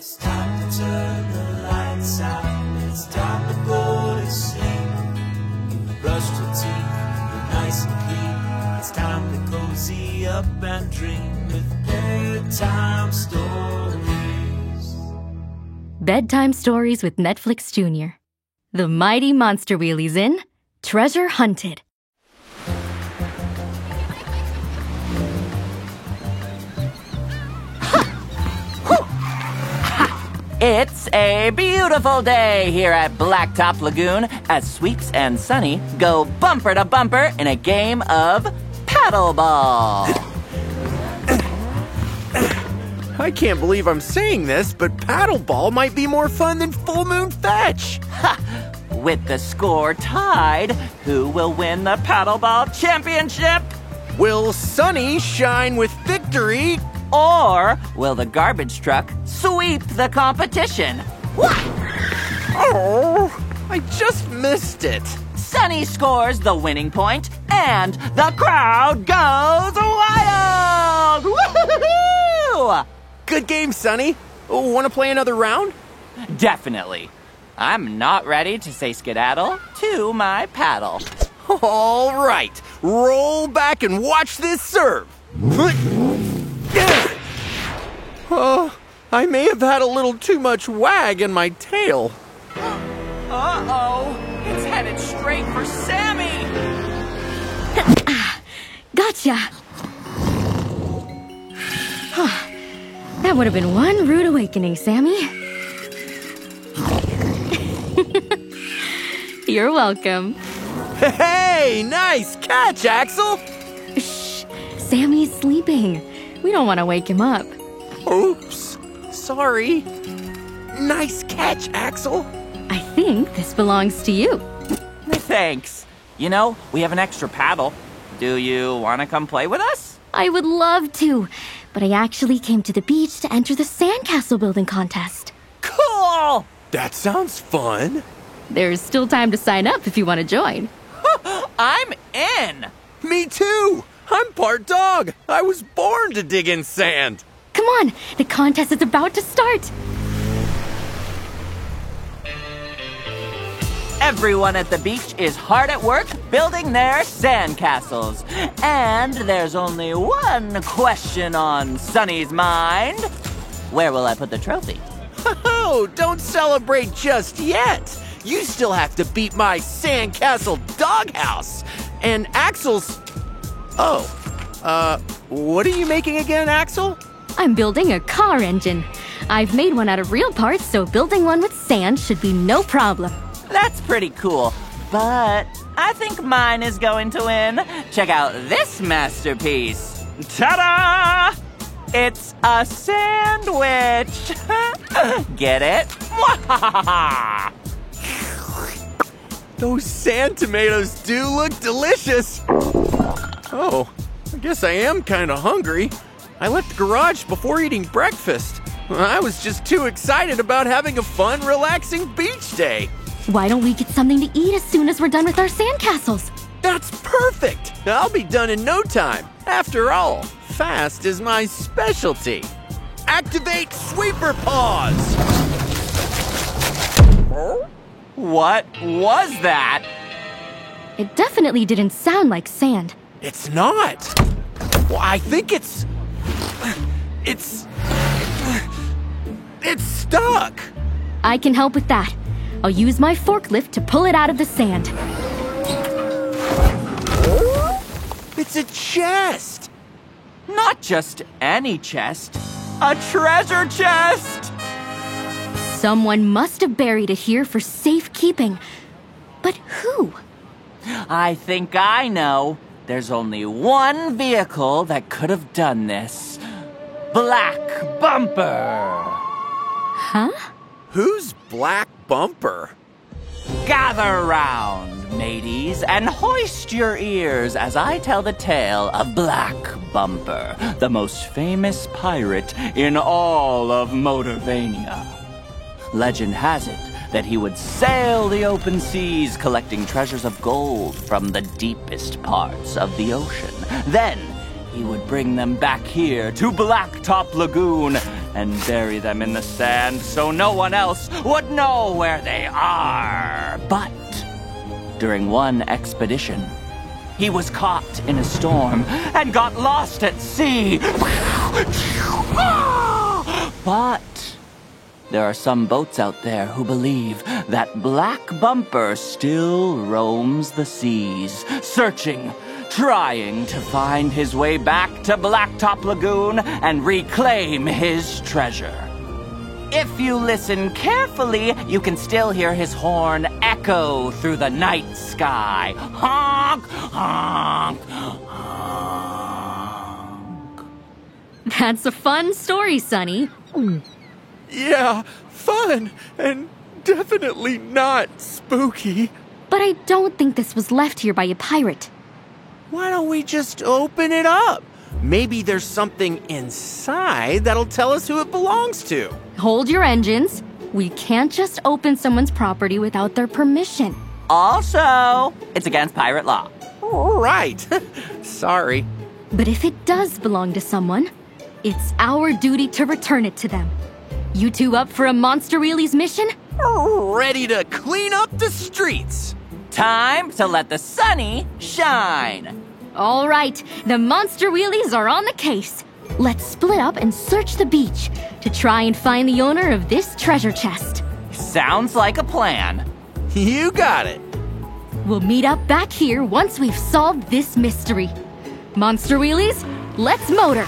It's time to turn the lights out. It's time to go to sleep. You brushed your teeth, you're nice and clean. It's time to cozy up and dream with bedtime stories. Bedtime Stories with Netflix Junior. The Mighty Monster Wheelie's in Treasure Hunted. It's a beautiful day here at Blacktop Lagoon as Sweeps and Sunny go bumper to bumper in a game of paddleball. I can't believe I'm saying this, but paddleball might be more fun than Full Moon Fetch. With the score tied, who will win the paddleball championship? Will Sunny shine with victory? Or will the garbage truck sweep the competition? Oh, I just missed it. Sunny scores the winning point, and the crowd goes wild! Woo-hoo-hoo! Good game, Sunny. Want to play another round? Definitely. I'm not ready to say skedaddle to my paddle. All right, roll back and watch this serve. Oh, I may have had a little too much wag in my tail. Uh-oh, it's headed straight for Sammy. Gotcha! That would have been one rude awakening, Sammy. You're welcome. Hey, nice catch, Axel. Shh, Sammy's sleeping. We don't want to wake him up. Oops, sorry. Nice catch, Axel. I think this belongs to you. Thanks. You know, we have an extra paddle. Do you want to come play with us? I would love to, but I actually came to the beach to enter the sandcastle building contest. Cool! That sounds fun. There's still time to sign up if you want to join. I'm in! Me too. I'm part dog. I was born to dig in sand. Come on, the contest is about to start. Everyone at the beach is hard at work building their sandcastles. And there's only one question on Sunny's mind. Where will I put the trophy? Oh, don't celebrate just yet. You still have to beat my sandcastle doghouse. And Axel's... Oh, what are you making again, Axel? I'm building a car engine. I've made one out of real parts, so building one with sand should be no problem. That's pretty cool, but I think mine is going to win. Check out this masterpiece. Ta-da! It's a sandwich. Get it? Those sand tomatoes do look delicious. Oh, I guess I am kind of hungry. I left the garage before eating breakfast. I was just too excited about having a fun, relaxing beach day. Why don't we get something to eat as soon as we're done with our sandcastles? That's perfect. I'll be done in no time. After all, fast is my specialty. Activate sweeper paws. What was that? It definitely didn't sound like sand. It's not. Well, I think it's stuck. I can help with that. I'll use my forklift to pull it out of the sand. It's a chest. Not just any chest, a treasure chest! Someone must have buried it here for safekeeping. But who? I think I know. There's only one vehicle that could have done this. Black Bumper! Huh? Who's Black Bumper? Gather round, mateys, and hoist your ears as I tell the tale of Black Bumper, the most famous pirate in all of Motorvania. Legend has it that he would sail the open seas collecting treasures of gold from the deepest parts of the ocean. Then he would bring them back here to Blacktop Lagoon and bury them in the sand so no one else would know where they are. But during one expedition, he was caught in a storm and got lost at sea. But there are some boats out there who believe that Black Bumper still roams the seas, searching, trying to find his way back to Blacktop Lagoon and reclaim his treasure. If you listen carefully, you can still hear his horn echo through the night sky. Honk, honk, honk. That's a fun story, Sonny. Yeah, fun, and definitely not spooky. But I don't think this was left here by a pirate. Why don't we just open it up? Maybe there's something inside that'll tell us who it belongs to. Hold your engines. We can't just open someone's property without their permission. Also, it's against pirate law. Right. Sorry. But if it does belong to someone, it's our duty to return it to them. You two up for a Monster Wheelies mission? Ready to clean up the streets. Time to let the sunny shine. All right, the Monster Wheelies are on the case. Let's split up and search the beach to try and find the owner of this treasure chest. Sounds like a plan. You got it. We'll meet up back here once we've solved this mystery. Monster Wheelies, let's motor.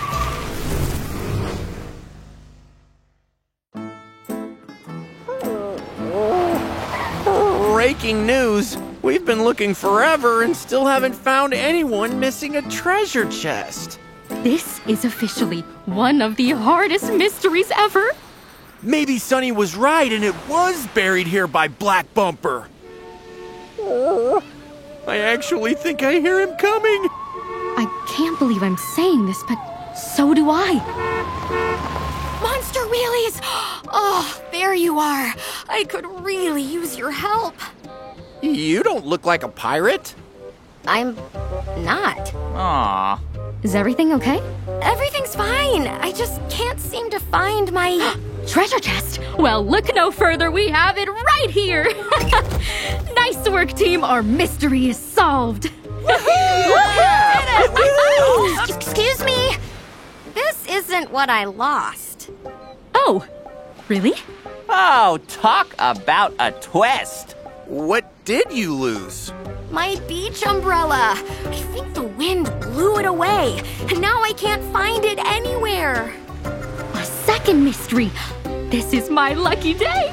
Breaking news. We've been looking forever and still haven't found anyone missing a treasure chest. This is officially one of the hardest mysteries ever. Maybe Sonny was right and it was buried here by Black Bumper. I actually think I hear him coming. I can't believe I'm saying this, but so do I. Monster Wheelies! Oh, there you are. I could really use your help. You don't look like a pirate. I'm not. Aw. Is everything okay? Everything's fine. I just can't seem to find my... Treasure chest! Well, look no further. We have it right here. Nice work, team. Our mystery is solved. Excuse me? This isn't what I lost. Oh, really? Oh, talk about a twist. What did you lose? My beach umbrella. I think the wind blew it away, and now I can't find it anywhere. A second mystery. This is my lucky day.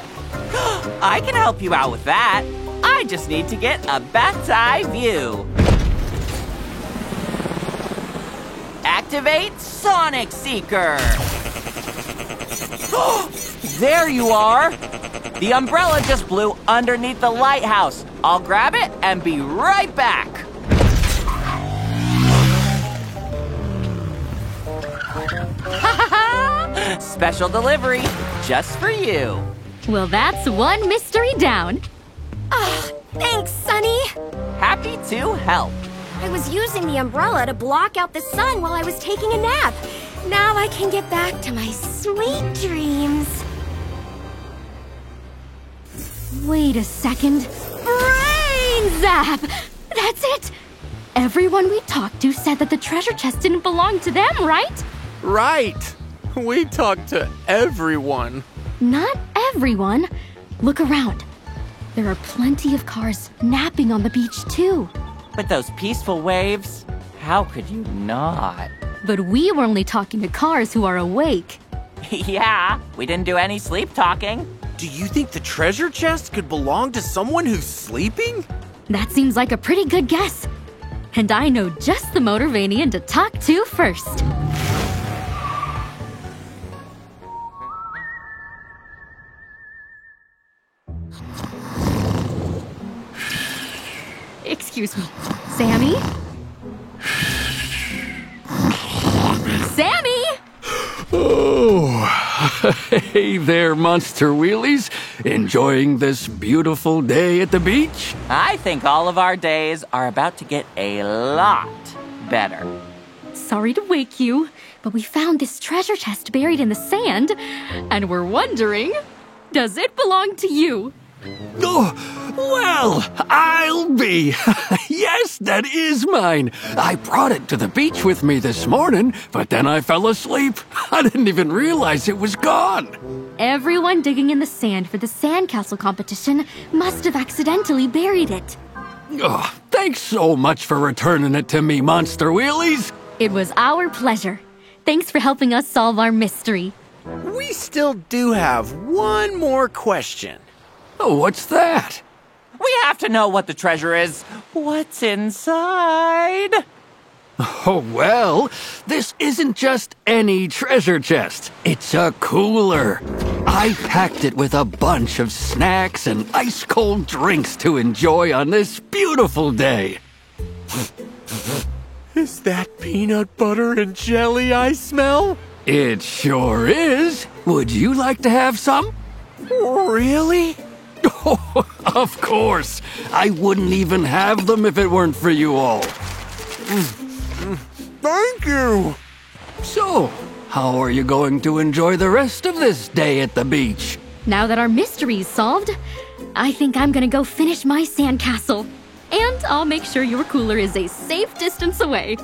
I can help you out with that. I just need to get a bat's eye view. Activate Sonic Seeker. There you are. The umbrella just blew underneath the lighthouse. I'll grab it and be right back. Special delivery just for you. Well, that's one mystery down. Thanks, Sunny. Happy to help. I was using the umbrella to block out the sun while I was taking a nap. Now I can get back to my sweet dreams. Wait a second. Brain zap! That's it! Everyone we talked to said that the treasure chest didn't belong to them, right? Right. We talked to everyone. Not everyone. Look around. There are plenty of cars napping on the beach, too. With those peaceful waves, how could you not? But we were only talking to cars who are awake. Yeah, we didn't do any sleep talking. Do you think the treasure chest could belong to someone who's sleeping? That seems like a pretty good guess. And I know just the Motorvanian to talk to first. Excuse me. Sammy? Sammy! Oh, hey there, Monster Wheelies. Enjoying this beautiful day at the beach? I think all of our days are about to get a lot better. Sorry to wake you, but we found this treasure chest buried in the sand, and we're wondering, does it belong to you? Oh, well, I'll be. Yes, that is mine. I brought it to the beach with me this morning, but then I fell asleep. I didn't even realize it was gone. Everyone digging in the sand for the sandcastle competition must have accidentally buried it. Oh, thanks so much for returning it to me, Monster Wheelies. It was our pleasure. Thanks for helping us solve our mystery. We still do have one more question. Oh, what's that? We have to know what the treasure is. What's inside? Oh, well, this isn't just any treasure chest. It's a cooler. I packed it with a bunch of snacks and ice-cold drinks to enjoy on this beautiful day. Is that peanut butter and jelly I smell? It sure is. Would you like to have some? Really? Oh, of course. I wouldn't even have them if it weren't for you all. Thank you. So, how are you going to enjoy the rest of this day at the beach? Now that our mystery's solved, I think I'm gonna go finish my sandcastle. And I'll make sure your cooler is a safe distance away.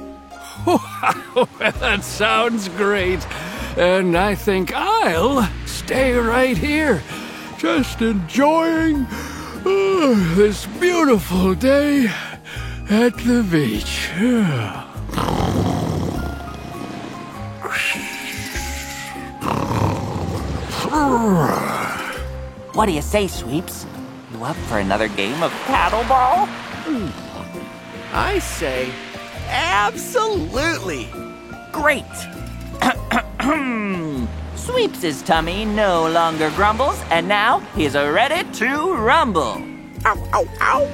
That sounds great. And I think I'll stay right here, just enjoying this beautiful day at the beach. What do you say, Sweeps? You up for another game of paddleball? I say absolutely. Great! Sweeps' tummy no longer grumbles, and now he's ready to rumble. Ow, ow, ow.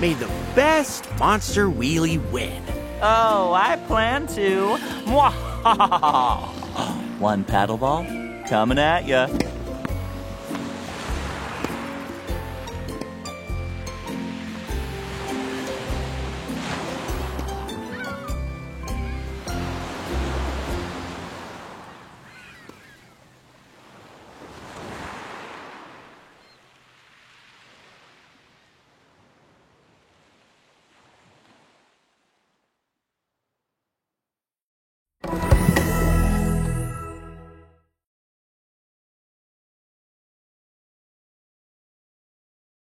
May the best Monster Wheelie win. Oh, I plan to. Mwahaha. One paddleball coming at ya.